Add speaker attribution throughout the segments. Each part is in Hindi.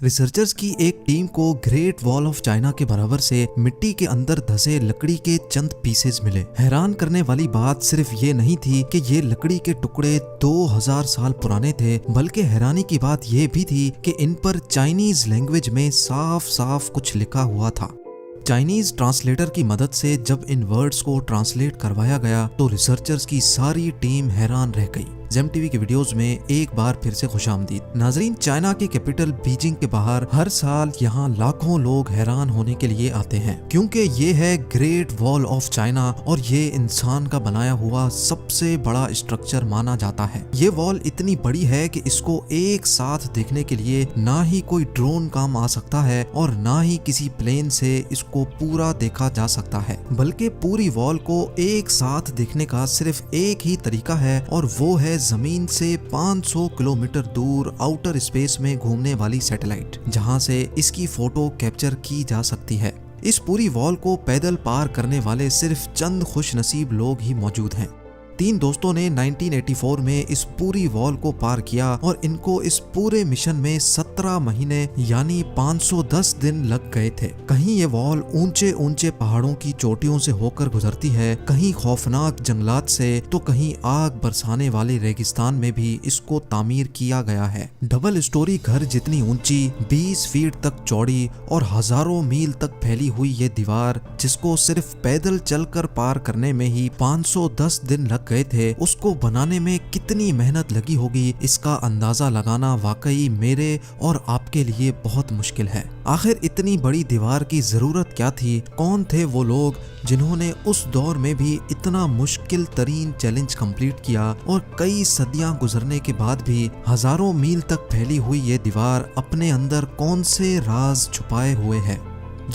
Speaker 1: रिसर्चर्स की एक टीम को ग्रेट वॉल ऑफ चाइना के बराबर से मिट्टी के अंदर धसे लकड़ी के चंद पीसेस मिले। हैरान करने वाली बात सिर्फ ये नहीं थी कि ये लकड़ी के टुकड़े 2000 साल पुराने थे, बल्कि हैरानी की बात ये भी थी कि इन पर चाइनीज लैंग्वेज में साफ साफ कुछ लिखा हुआ था। चाइनीज ट्रांसलेटर की मदद से जब इन वर्ड्स को ट्रांसलेट करवाया गया तो रिसर्चर्स की सारी टीम हैरान रह गई। जेम टीवी के वीडियोस में एक बार फिर से खुशामदीद। नाजरीन, चाइना की कैपिटल बीजिंग के बाहर हर साल यहाँ लाखों लोग हैरान होने के लिए आते हैं, क्योंकि ये है ग्रेट वॉल ऑफ चाइना और ये इंसान का बनाया हुआ सबसे बड़ा स्ट्रक्चर माना जाता है। ये वॉल इतनी बड़ी है कि इसको एक साथ देखने के लिए ना ही कोई ड्रोन काम आ सकता है और ना ही किसी प्लेन से इसको पूरा देखा जा सकता है, बल्कि पूरी वॉल को एक साथ देखने का सिर्फ एक ही तरीका है और वो है जमीन से 500 किलोमीटर दूर आउटर स्पेस में घूमने वाली सैटेलाइट, जहां से इसकी फोटो कैप्चर की जा सकती है। इस पूरी वॉल को पैदल पार करने वाले सिर्फ चंद खुशनसीब लोग ही मौजूद हैं। 3 दोस्तों ने 1984 में इस पूरी वॉल को पार किया और इनको इस पूरे मिशन में 17 महीने यानी 510 दिन लग गए थे। कहीं ये वॉल ऊंचे ऊंचे पहाड़ों की चोटियों से होकर गुजरती है, कहीं खौफनाक जंगलात से, तो कहीं आग बरसाने वाले रेगिस्तान में भी इसको तामीर किया गया है। डबल स्टोरी घर जितनी ऊंची, 20 फीट तक चौड़ी और हजारों मील तक फैली हुई ये दीवार, जिसको सिर्फ पैदल चलकर पार करने में ही 510 दिन लग गए थे, उसको बनाने में कितनी मेहनत लगी होगी इसका अंदाजा लगाना वाकई मेरे और आपके लिए बहुत मुश्किल है। आखिर इतनी बड़ी दीवार की जरूरत क्या थी? कौन थे वो लोग जिन्होंने उस दौर में भी इतना मुश्किल तरीन चैलेंज कंप्लीट किया और कई सदियां गुजरने के बाद भी हजारों मील तक फैली हुई ये दीवार अपने अंदर कौन से राज छुपाए हुए है?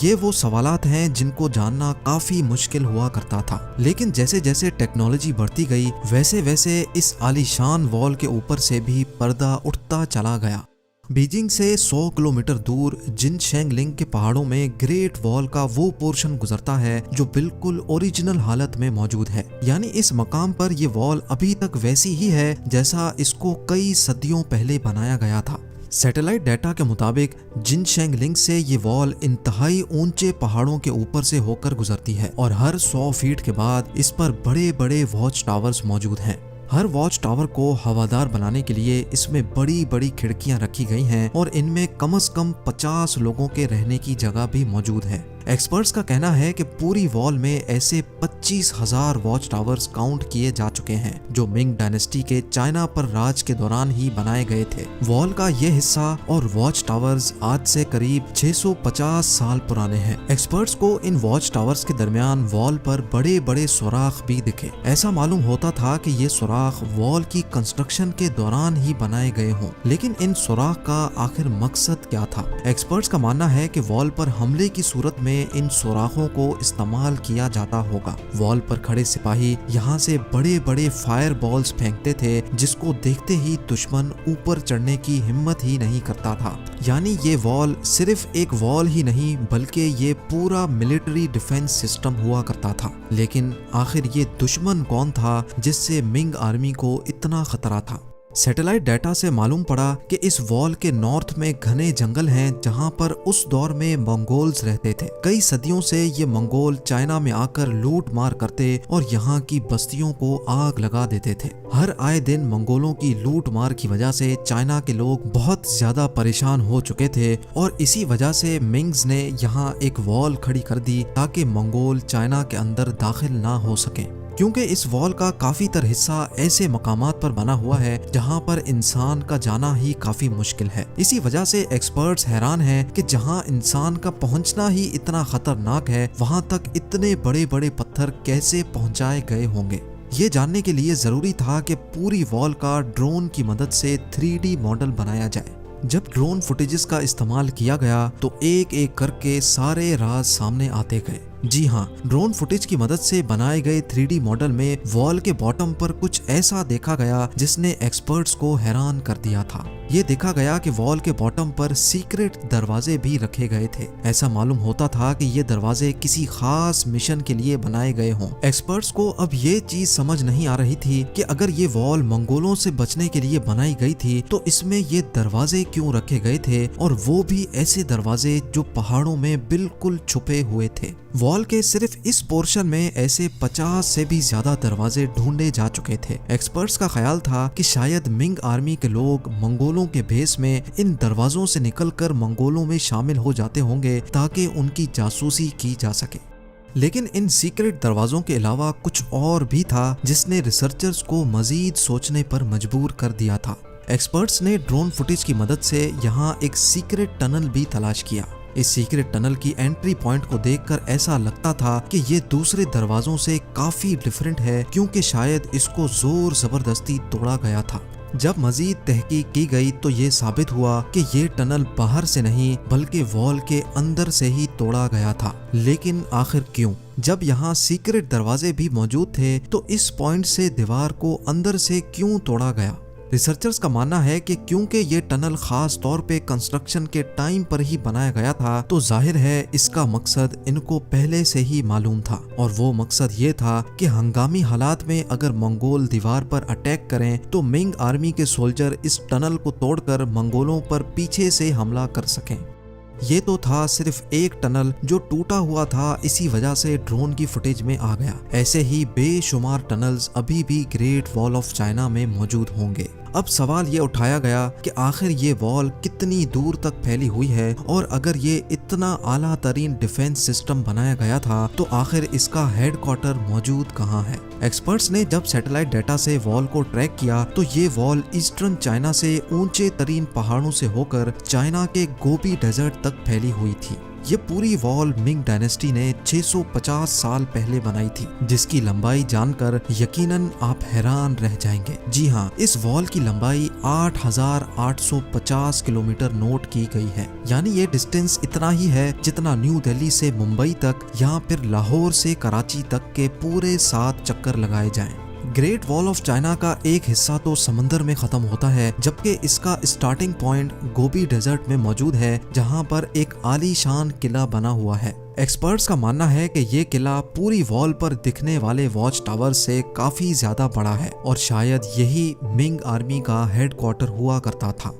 Speaker 1: ये वो सवालात हैं जिनको जानना काफी मुश्किल हुआ करता था, लेकिन जैसे जैसे टेक्नोलॉजी बढ़ती गई वैसे वैसे इस आलीशान वॉल के ऊपर से भी पर्दा उठता चला गया। बीजिंग से 100 किलोमीटर दूर जिनशेंगलिंग के पहाड़ों में ग्रेट वॉल का वो पोर्शन गुजरता है जो बिल्कुल ओरिजिनल हालत में मौजूद है। यानी इस मकाम पर ये वॉल अभी तक वैसी ही है जैसा इसको कई सदियों पहले बनाया गया था। सैटेलाइट डाटा के मुताबिक जिनशेंगलिंग से ये वॉल इंतहाई ऊंचे पहाड़ों के ऊपर से होकर गुजरती है और हर 100 फीट के बाद इस पर बड़े बड़े वॉच टावर्स मौजूद हैं। हर वॉच टावर को हवादार बनाने के लिए इसमें बड़ी बड़ी खिड़कियां रखी गई हैं और इनमें कम से कम 50 लोगों के रहने की जगह भी मौजूद है। एक्सपर्ट्स का कहना है कि पूरी वॉल में ऐसे 25,000 वॉच टावर्स काउंट किए जा चुके हैं जो मिंग डायनेस्टी के चाइना पर राज के दौरान ही बनाए गए थे। वॉल का ये हिस्सा और वॉच टावर्स आज से करीब 650 साल पुराने हैं। एक्सपर्ट्स को इन वॉच टावर्स के दरमियान वॉल पर बड़े बड़े सुराख भी दिखे। ऐसा मालूम होता था कि ये सुराख वॉल की कंस्ट्रक्शन के दौरान ही बनाए गए हों, लेकिन इन सुराख का आखिर मकसद क्या था? एक्सपर्ट्स का मानना है कि वॉल पर हमले की सूरत में इन सुराखों को इस्तेमाल किया जाता होगा। वॉल पर खड़े सिपाही यहाँ से बड़े बड़े फायर बॉल्स फेंकते थे, जिसको देखते ही दुश्मन ऊपर चढ़ने की हिम्मत ही नहीं करता था। यानी ये वॉल सिर्फ एक वॉल ही नहीं बल्कि ये पूरा मिलिट्री डिफेंस सिस्टम हुआ करता था। लेकिन आखिर ये दुश्मन कौन था जिससे मिंग आर्मी को इतना खतरा था? सैटेलाइट डाटा से मालूम पड़ा कि इस वॉल के नॉर्थ में घने जंगल हैं जहां पर उस दौर में मंगोल्स रहते थे। कई सदियों से ये मंगोल चाइना में आकर लूट मार करते और यहाँ की बस्तियों को आग लगा देते थे। हर आए दिन मंगोलों की लूट मार की वजह से चाइना के लोग बहुत ज्यादा परेशान हो चुके थे और इसी वजह से मिंग्स ने यहाँ एक वॉल खड़ी कर दी ताकि मंगोल चाइना के अंदर दाखिल ना हो सके, क्योंकि इस वॉल का काफी तर हिस्सा ऐसे मकामात पर बना हुआ है जहां पर इंसान का जाना ही काफी मुश्किल है। इसी वजह से एक्सपर्ट्स हैरान हैं कि जहां इंसान का पहुंचना ही इतना खतरनाक है, वहां तक इतने बड़े बड़े पत्थर कैसे पहुंचाए गए होंगे। ये जानने के लिए जरूरी था कि पूरी वॉल का ड्रोन की मदद से 3D मॉडल बनाया जाए। जब ड्रोन फुटेजेस का इस्तेमाल किया गया तो एक एक करके सारे राज सामने आते गए। जी हाँ, ड्रोन फुटेज की मदद से बनाए गए 3D मॉडल में वॉल के बॉटम पर कुछ ऐसा देखा गया जिसने एक्सपर्ट्स को हैरान कर दिया था। ये देखा गया कि वॉल के बॉटम पर सीक्रेट दरवाजे भी रखे गए थे। ऐसा मालूम होता था कि ये दरवाजे किसी खास मिशन के लिए बनाए गए हों। एक्सपर्ट्स को अब ये चीज समझ नहीं आ रही थी कि अगर ये वॉल मंगोलों से बचने के लिए बनाई गई थी तो इसमें ये दरवाजे क्यों रखे गए थे, और वो भी ऐसे दरवाजे जो पहाड़ों में बिल्कुल छुपे हुए थे। वॉल के सिर्फ इस पोर्शन में ऐसे 50 से भी ज्यादा दरवाजे ढूंढे जा चुके थे। एक्सपर्ट्स का ख्याल था कि शायद मिंग आर्मी के लोग मंगोलों के भेस में इन दरवाजों से निकलकर मंगोलों में शामिल हो जाते होंगे ताकि उनकी जासूसी की जा सके। लेकिन इन सीक्रेट दरवाजों के अलावा कुछ और भी था जिसने रिसर्चर्स को मजीद सोचने पर मजबूर कर दिया था। एक्सपर्ट्स ने ड्रोन फुटेज की मदद से यहाँ एक सीक्रेट टनल भी तलाश किया। इस सीक्रेट टनल की एंट्री पॉइंट को देखकर ऐसा लगता था कि ये दूसरे दरवाजों से काफी डिफरेंट है, क्योंकि शायद इसको जोर जबरदस्ती तोड़ा गया था। जब मजीद तहकीक की गई तो ये साबित हुआ कि ये टनल बाहर से नहीं बल्कि वॉल के अंदर से ही तोड़ा गया था। लेकिन आखिर क्यों? जब यहाँ सीक्रेट दरवाजे भी मौजूद थे तो इस पॉइंट से दीवार को अंदर से क्यों तोड़ा गया? रिसर्चर्स का मानना है कि क्योंकि ये टनल खास तौर पे कंस्ट्रक्शन के टाइम पर ही बनाया गया था तो जाहिर है इसका मकसद इनको पहले से ही मालूम था, और वो मकसद ये था कि हंगामी हालात में अगर मंगोल दीवार पर अटैक करें तो मिंग आर्मी के सोल्जर इस टनल को तोड़कर मंगोलों पर पीछे से हमला कर सकें। ये तो था सिर्फ एक टनल जो टूटा हुआ था, इसी वजह से ड्रोन की फुटेज में आ गया। ऐसे ही बेशुमार टनल्स अभी भी ग्रेट वॉल ऑफ चाइना में मौजूद होंगे। अब सवाल ये उठाया गया कि आखिर ये वॉल कितनी दूर तक फैली हुई है, और अगर ये इतना आला तरीन डिफेंस सिस्टम बनाया गया था तो आखिर इसका हेडक्वार्टर मौजूद कहाँ है? एक्सपर्ट्स ने जब सैटेलाइट डाटा से वॉल को ट्रैक किया तो ये वॉल ईस्टर्न चाइना से ऊंचे तरीन पहाड़ों से होकर चाइना के गोबी डेजर्ट तक फैली हुई थी। ये पूरी वॉल मिंग डायनेस्टी ने 650 साल पहले बनाई थी, जिसकी लंबाई जानकर यकीनन आप हैरान रह जाएंगे। जी हाँ, इस वॉल की लंबाई 8,850 किलोमीटर नोट की गई है। यानी ये डिस्टेंस इतना ही है जितना न्यू दिल्ली से मुंबई तक या फिर लाहौर से कराची तक के पूरे 7 चक्कर लगाए जाएं। ग्रेट वॉल ऑफ चाइना का एक हिस्सा तो समंदर में खत्म होता है, जबकि इसका स्टार्टिंग पॉइंट गोबी डेजर्ट में मौजूद है, जहां पर एक आलीशान किला बना हुआ है। एक्सपर्ट्स का मानना है कि ये किला पूरी वॉल पर दिखने वाले वॉच टावर से काफी ज्यादा बड़ा है, और शायद यही मिंग आर्मी का हेडक्वार्टर हुआ करता था।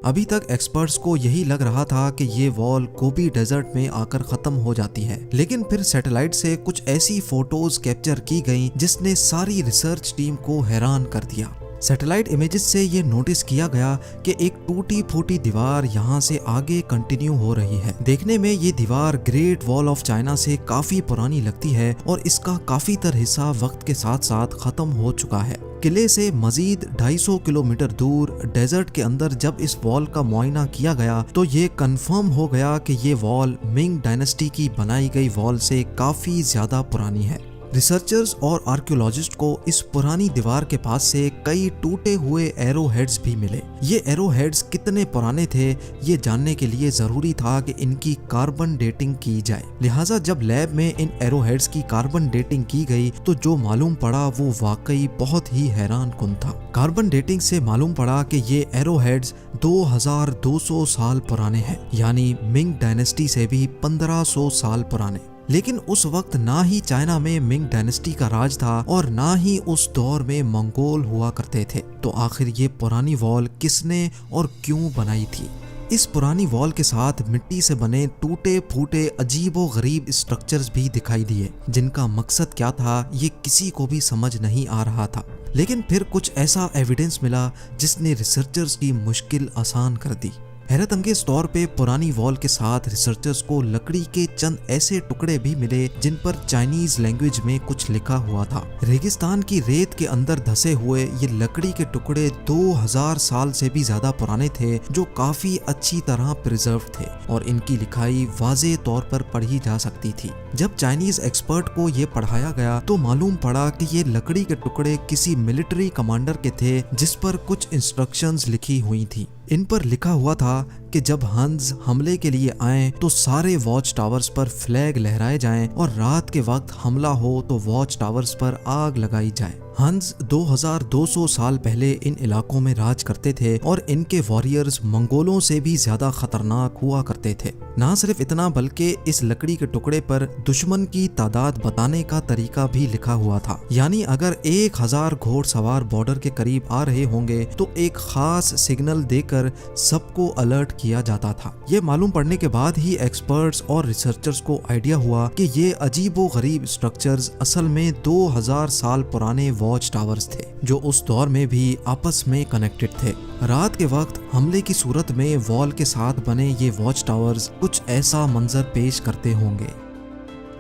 Speaker 1: अभी तक एक्सपर्ट्स को यही लग रहा था कि ये वॉल गोबी डेजर्ट में आकर खत्म हो जाती है, लेकिन फिर सैटेलाइट से कुछ ऐसी फोटोज कैप्चर की गईं जिसने सारी रिसर्च टीम को हैरान कर दिया। सैटेलाइट इमेजेस से ये नोटिस किया गया कि एक टूटी फूटी दीवार यहाँ से आगे कंटिन्यू हो रही है। देखने में ये दीवार ग्रेट वॉल ऑफ चाइना से काफी पुरानी लगती है, और इसका काफी तर हिस्सा वक्त के साथ साथ खत्म हो चुका है। किले से मजीद 250 किलोमीटर दूर डेजर्ट के अंदर जब इस वॉल का मुआयना किया गया तो ये कंफर्म हो गया कि ये वॉल मिंग डायनेस्टी की बनाई गई वॉल से काफी ज्यादा पुरानी है। रिसर्चर्स और आर्कियोलॉजिस्ट को इस पुरानी दीवार के पास से कई टूटे हुए एरो हेड्स भी मिले। ये एरो हेड्स कितने पुराने थे ये जानने के लिए जरूरी था कि इनकी कार्बन डेटिंग की जाए। लिहाजा जब लैब में इन एरो हेड्स की कार्बन डेटिंग की गई तो जो मालूम पड़ा वो वाकई बहुत ही हैरान कुन था। कार्बन डेटिंग से मालूम पड़ा कि ये एरो हेड्स 2200 साल पुराने हैं, यानी मिंग डायनेस्टी से भी 1500 साल पुराने। लेकिन उस वक्त ना ही चाइना में मिंग डायनेस्टी का राज था और ना ही उस दौर में मंगोल हुआ करते थे। तो आखिर ये पुरानी वॉल किसने और क्यों बनाई थी? इस पुरानी वॉल के साथ मिट्टी से बने टूटे फूटे अजीबो गरीब स्ट्रक्चर्स भी दिखाई दिए, जिनका मकसद क्या था ये किसी को भी समझ नहीं आ रहा था। लेकिन फिर कुछ ऐसा एविडेंस मिला जिसने रिसर्चर्स की मुश्किल आसान कर दी। हैरत अंगेज तौर पे पुरानी वॉल के साथ रिसर्चर्स को लकड़ी के चंद ऐसे टुकड़े भी मिले जिन पर चाइनीज लैंग्वेज में कुछ लिखा हुआ था। रेगिस्तान की रेत के अंदर धसे हुए ये लकड़ी के टुकड़े 2000 साल से भी ज्यादा पुराने थे, जो काफी अच्छी तरह प्रिजर्व थे और इनकी लिखाई वाज़ेह तौर पर पढ़ी जा सकती थी। जब चाइनीज एक्सपर्ट को ये पढ़ाया गया तो मालूम पड़ा कि ये लकड़ी के टुकड़े किसी मिलिट्री कमांडर के थे जिस पर कुछ इंस्ट्रक्शंस लिखी हुई थी। इन पर लिखा हुआ था कि जब हंस हमले के लिए आए तो सारे वॉच टावर्स पर फ्लैग लहराए जाएं और रात के वक्त हमला हो तो वॉच टावर्स पर आग लगाई जाए। हंस 2200 साल पहले इन इलाकों में राज करते थे और इनके वॉरियर्स मंगोलों से भी ज्यादा खतरनाक हुआ करते थे। ना सिर्फ इतना बल्कि इस लकड़ी के टुकड़े पर दुश्मन की तादाद बताने का तरीका भी लिखा हुआ था, यानी अगर 1000 घोड़सवार बॉर्डर के करीब आ रहे होंगे तो एक खास सिग्नल देकर सबको अलर्ट किया जाता था। ये मालूम पड़ने के बाद ही एक्सपर्ट्स और रिसर्चर्स को आइडिया हुआ कि ये अजीबो गरीब स्ट्रक्चर्स असल में 2000 साल पुराने वॉच टावर्स थे जो उस दौर में भी आपस में कनेक्टेड थे। रात के वक्त हमले की सूरत में वॉल के साथ बने ये वॉच टावर्स कुछ ऐसा मंजर पेश करते होंगे।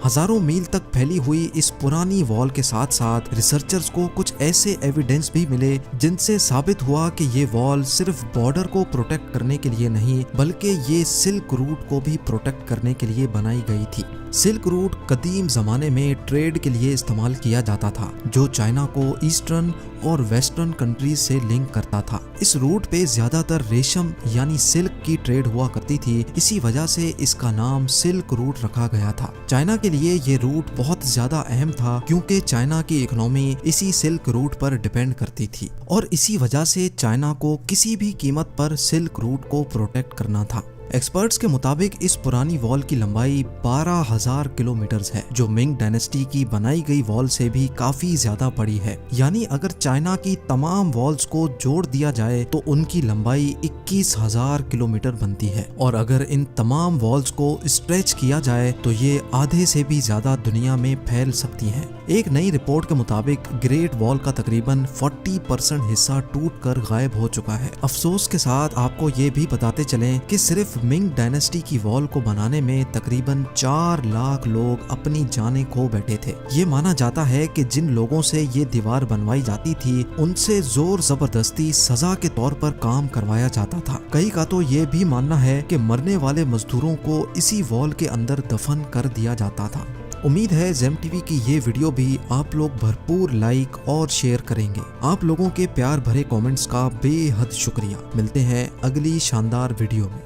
Speaker 1: हजारों मील तक फैली हुई इस पुरानी वॉल के साथ साथ रिसर्चर्स को कुछ ऐसे एविडेंस भी मिले जिनसे साबित हुआ कि ये वॉल सिर्फ बॉर्डर को प्रोटेक्ट करने के लिए नहीं बल्कि ये सिल्क रूट को भी प्रोटेक्ट करने के लिए बनाई गई थी। सिल्क रूट कदीम जमाने में ट्रेड के लिए इस्तेमाल किया जाता था जो चाइना को ईस्टर्न और वेस्टर्न कंट्रीज से लिंक करता था। इस रूट पे ज्यादातर रेशम यानी सिल्क की ट्रेड हुआ करती थी, इसी वजह से इसका नाम सिल्क रूट रखा गया था। चाइना के लिए ये रूट बहुत ज्यादा अहम था क्योंकि चाइना की इकोनॉमी इसी सिल्क रूट पर डिपेंड करती थी और इसी वजह से चाइना को किसी भी कीमत पर सिल्क रूट को प्रोटेक्ट करना था। एक्सपर्ट्स के मुताबिक इस पुरानी वॉल की लंबाई 12,000 किलोमीटर है जो मिंग डायनेस्टी की बनाई गई वॉल से भी काफी ज्यादा बड़ी है। यानी अगर चाइना की तमाम वॉल्स को जोड़ दिया जाए तो उनकी लंबाई 21,000 किलोमीटर बनती है और अगर इन तमाम वॉल्स को स्ट्रेच किया जाए तो ये आधे से भी ज्यादा दुनिया में फैल सकती हैं। एक नई रिपोर्ट के मुताबिक ग्रेट वॉल का तकरीबन 40% हिस्सा टूटकर गायब हो चुका है। अफसोस के साथ आपको ये भी बताते चलें कि सिर्फ मिंग डायनेस्टी की वॉल को बनाने में तकरीबन 4 लाख लोग अपनी जानें खो बैठे थे। ये माना जाता है कि जिन लोगों से ये दीवार बनवाई जाती थी उनसे जोर जबरदस्ती सजा के तौर पर काम करवाया जाता था। कई का तो ये भी मानना है कि मरने वाले मजदूरों को इसी वॉल के अंदर दफन कर दिया जाता था। उम्मीद है जेम टीवी की ये वीडियो भी आप लोग भरपूर लाइक और शेयर करेंगे। आप लोगों के प्यार भरे कमेंट्स का बेहद शुक्रिया। मिलते हैं अगली शानदार वीडियो में।